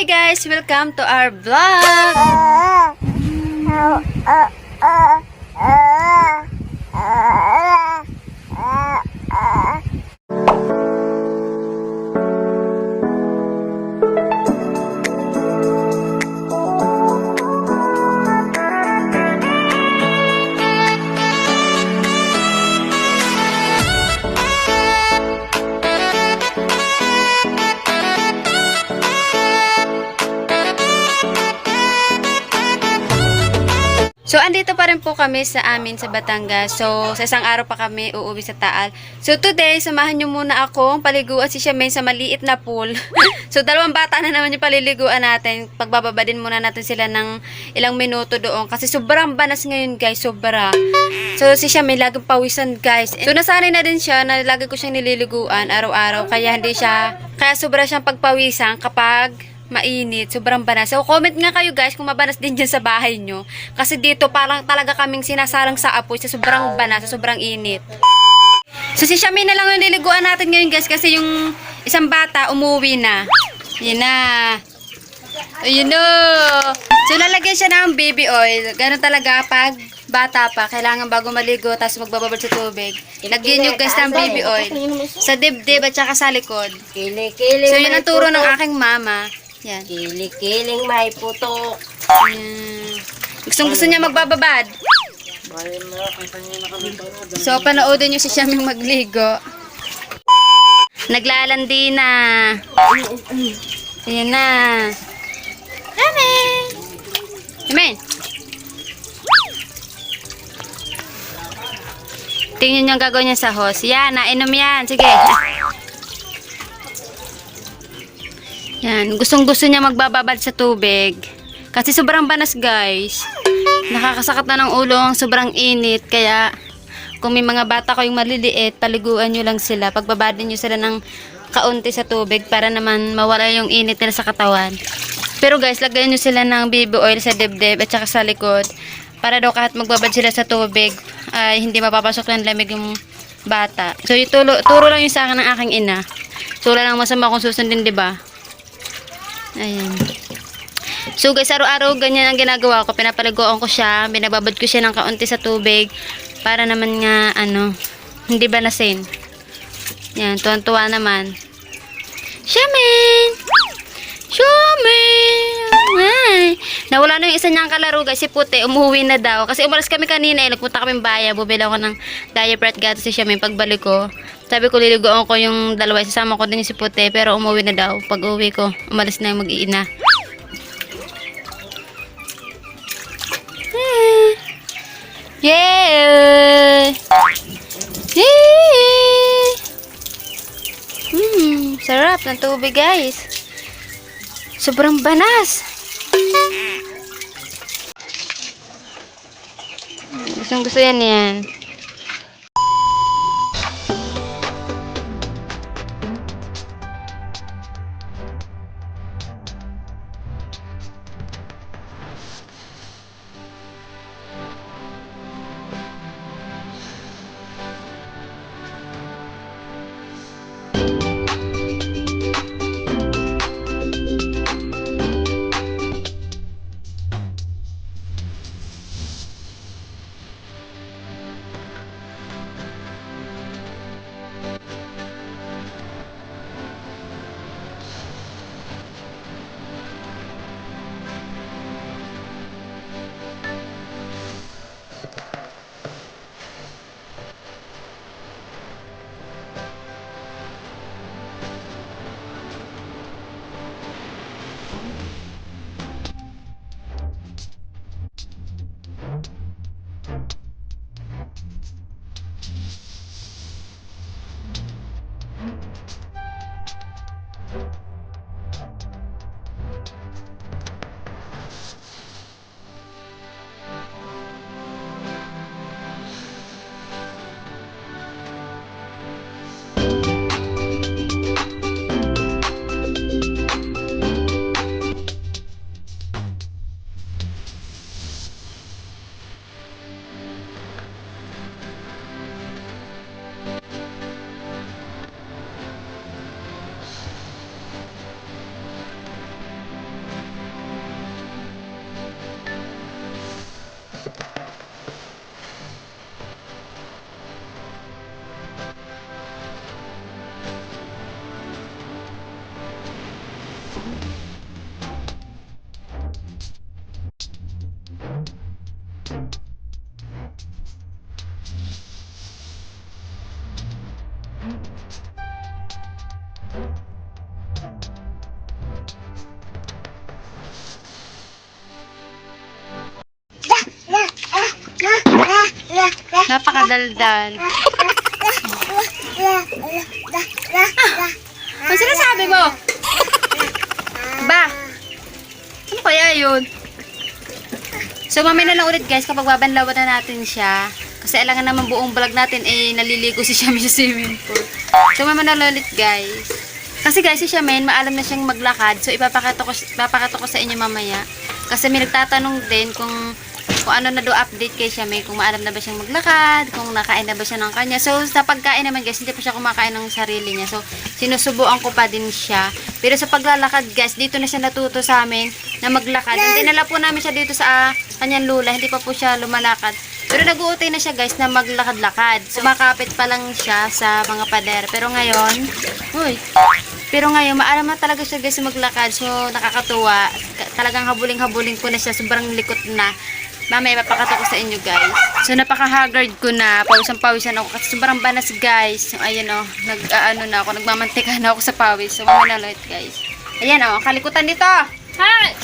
Hi guys! Welcome to our vlog! So, andito pa rin po kami sa amin sa Batangas. So, sa isang araw pa kami uuwi sa Taal. So, today, samahan nyo muna akong paliguan si Charmaine sa maliit na pool. So, dalawang bata na naman yung paliliguan natin. Pagbababa din muna natin sila ng ilang minuto doon. Kasi sobrang banas ngayon, guys. Sobra. So, si Charmaine laging pawisan, guys. So, nasanay na din siya na lagi ko siyang nililiguan araw-araw. Kaya sobra siyang pagpawisan kapag mainit, sobrang banas. So, comment nga kayo guys kung mabanas din dyan sa bahay nyo. Kasi dito parang talaga kaming sinasalang sa apoy sa sobrang banas, sa sobrang init. So, si Charmaine na lang yung liliguan natin ngayon guys kasi yung isang bata umuwi na. Yan na. Ayun no. So, lalagyan siya ng baby oil. Ganun talaga pag bata pa. Kailangan bago maligo, tapos magbababad sa tubig. Lagyan nyo guys ng baby oil. Sa dibdib at saka sa likod. So, yun ang turo ng aking mama. Yan. Kiling may putok. Gusto niya magbababad. So, panoodin nyo si Charmaine magligo. Naglalandi na. Ayan na. Charmaine! Charmaine! Tingnan nyo ang gagawin niya sa hose. Yan, nainom yan. Sige. Yan, gustong-gusto niya magbababad sa tubig. Kasi sobrang banas, guys. Nakakasakit na ng ulo ang sobrang init. Kaya, kung may mga bata kayong maliliit, paliguan nyo lang sila. Pagbabadin nyo sila ng kaunti sa tubig para naman mawala yung init nila sa katawan. Pero guys, lagayan nyo sila ng baby oil sa dibdib at saka sa likod. Para daw kahit magbabad sila sa tubig, ay hindi mapapasok ng lamig yung bata. So, turo lang yung sa akin ng aking ina. So, wala lang masama kung susundin, diba? Ayan. So guys, araw-araw ganyan ang ginagawa ko. Pinapaliguan ko siya, binababad ko siya ng kaunti sa tubig para naman nga hindi banasin. Yan, tuwan-tuwa naman. Charmaine! Charmaine! Ay! Nawala na yung isa niyang kalaro guys, si Puti, umuwi na daw. Kasi umalis kami kanina, nagpunta kami bayan, bumili ako ng diaper at gatas si Charmaine pagbalik ko. Sabi ko, liliguan ko yung dalawa. Isasama ko din si Puti. Pero umuwi na daw. Pag uwi ko, umalis na yung mag-iina. Yeah! Yeah! Sarap ng tubig, guys. Sobrang banas. Gusto yan. Napakadaldal. Ano sinasabi mo? Ba? Ano kaya yun? So, mamaya na lang ulit guys kapag babanlawan na natin siya. Kasi alangan naman buong vlog natin naliligo si Shamin sa swimming pool. So, mamaya na lang ulit guys. Kasi guys, si Shamin, maalam na siyang maglakad. So, ipapakita ko sa inyo mamaya. Kasi may nagtatanong din kung ano na do update kay Shamin. Kung maalam na ba siyang maglakad, kung nakain na ba siya ng kanya. So, sa pagkain naman guys, hindi pa siya kumakain ng sarili niya. So, sinusubuan ko pa din siya. Pero sa paglalakad guys, dito na siya natuto sa amin na maglakad. And dinala po namin siya dito sa kanyang lula. Hindi pa po siya lumalakad. Pero nag-uutay na siya guys na maglakad-lakad. So, makapit pa lang siya sa mga pader. Pero ngayon, maalam na talaga siya guys maglakad. So, nakakatuwa. Talagang habuling-habuling ko na siya. Sobrang likot na. Mamaya, ipapakita ko sa inyo guys. So, napaka-haggard ko na. Pawisan-pawisan ako. Kasi sobrang banas guys. So, ayan o. Nagmamantika na ako sa pawis. So, mamaya na ulit guys. Ayan o. Kalikutan dito. Hi!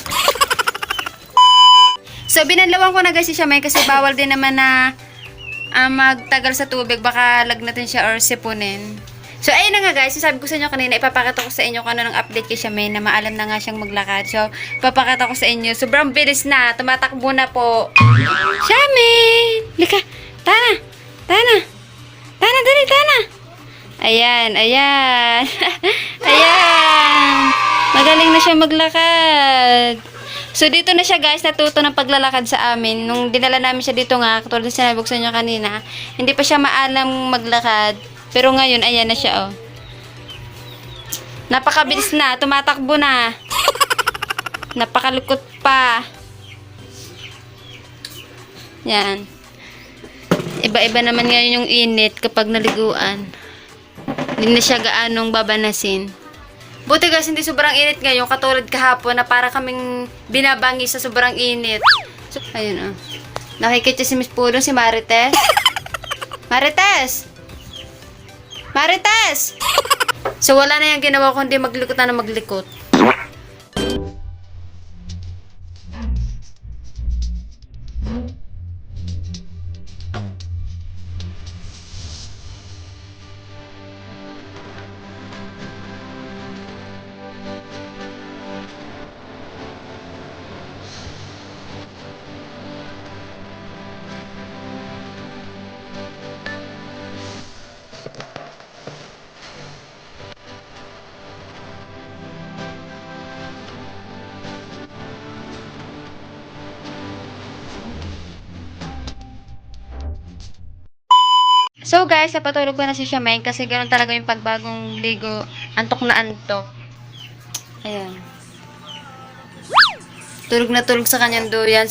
So, binanlawan ko na guys si Shamin kasi bawal din naman na magtagal sa tubig. Baka lagnatin siya or sipunin. So, ayun na nga guys. Sabi ko sa inyo kanina, ipapakita ko sa inyo kung ano ng update kay Shamin na maalam na nga siyang maglakad. So, ipapakita ko sa inyo. Sobrang bilis na. Tumatakbo na po. Shamin! Lika! Tana! Tana! Tana, dali, Tana! Ayan, ayan. Ayan! Magaling na siya maglakad. So, dito na siya guys, natuto ng paglalakad sa amin. Nung dinala namin siya dito nga, katulad na sinabi ko sa inyo kanina, hindi pa siya maalam maglakad. Pero ngayon, ayan na siya, oh. Napakabilis na. Tumatakbo na. Napakalukot pa. Yan. Iba-iba naman ngayon yung init kapag naliguan. Hindi na siya gaanong babanasin. Buti guys, hindi sobrang init ngayon. Katulad kahapon na para kaming binabangi sa sobrang init. So, ayun, oh. Nakikita si Miss Pudong, si Marites. Marites! Marites! So, wala na yung ginawa kundi maglikot na maglikot. So guys, napatulog ko na si Shamin kasi ganoon talaga yung pagbagong ligo. Antok na antok. Ayan. Tulog na tulog sa kanyang duyan.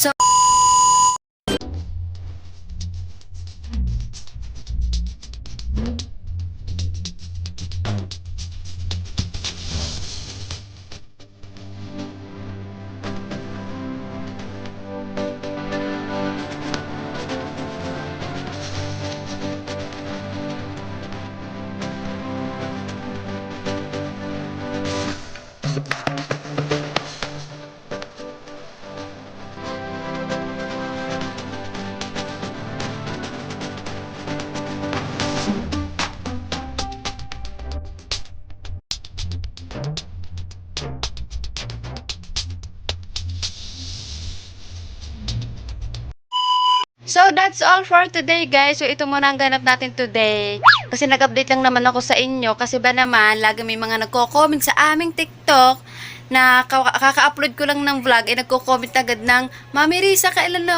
So, that's all for today, guys. So, ito muna ang ganap natin today. Kasi nag-update lang naman ako sa inyo. Kasi ba naman, lagi may mga nagko-comment sa aming TikTok na kaka-upload ko lang ng vlog, nagko-comment agad ng, Mami Risa, kailan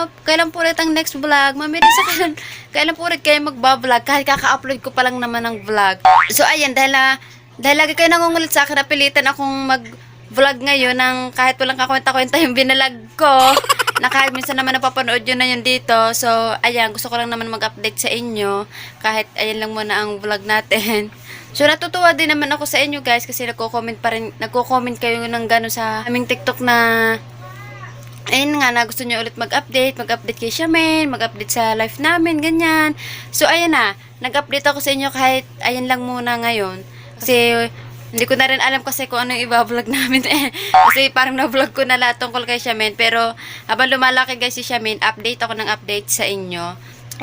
po ulit ang next vlog? Mami Risa, kailan po ulit kayo magbablog? Kahit kaka-upload ko pa lang naman ng vlog. So, ayan, dahil lagi kayo nangungulit sa akin, napilitan akong mag-vlog ngayon ng kahit walang kakwenta-kwenta yung binalag ko. Na kahit minsan naman napapanood yun na yun dito. So, ayan, gusto ko lang naman mag-update sa inyo. Kahit ayan lang muna ang vlog natin. So, natutuwa din naman ako sa inyo guys kasi nagko-comment kayo ng gano'n sa aming TikTok na ayun nga na gusto nyo ulit mag-update kay Shamin, mag-update sa life namin, ganyan. So, ayan na, nag-update ako sa inyo kahit ayan lang muna ngayon. Kasi, hindi ko na rin alam kasi kung ano yung iba-vlog namin kasi parang na-vlog ko na lahat tungkol kay Shamin. Pero habang lumalaki guys si Shamin, update ako ng update sa inyo.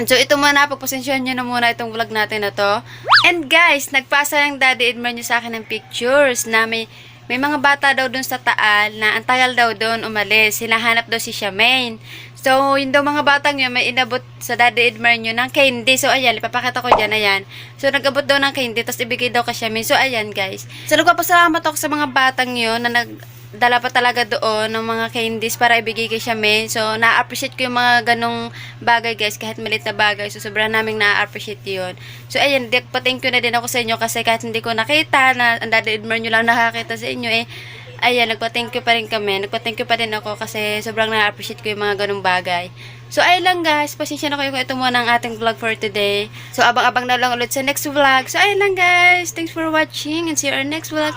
So, ito muna, pagpasensyahan nyo na muna itong vlog natin na to. And guys, nagpasa yung Daddy Edmer nyo sa akin ng pictures na may mga bata daw dun sa Taal na ang tagal daw dun umalis. Hinahanap daw si Charmaine. So, yung daw mga batang yun, may inabot sa Daddy Edmer nyo ng candy. So, ayan, ipapakita ko dyan, ayan. So, nag-abot daw ng candy, tapos ibigay daw kay Charmaine. So, ayan guys. So, nagpapasalamat ako sa mga batang yun na dala pa talaga doon ng mga candies para ibigay kay Charmaine. So, na-appreciate ko yung mga ganong bagay guys, kahit maliit na bagay. So, sobrang naming na-appreciate yun. So, ayan, pa-thank you na din ako sa inyo kasi kahit hindi ko nakita na ang Daddy Edmer nyo lang nakakita sa inyo ayan, nagpa-thank you pa rin kami. Nagpa-thank you pa rin ako kasi sobrang na-appreciate ko yung mga ganong bagay. So, ayun lang guys. Pasensya na kayo kung ito muna ang ating vlog for today. So, abang-abang na lang ulit sa next vlog. So, ayun lang guys. Thanks for watching and see you our next vlog.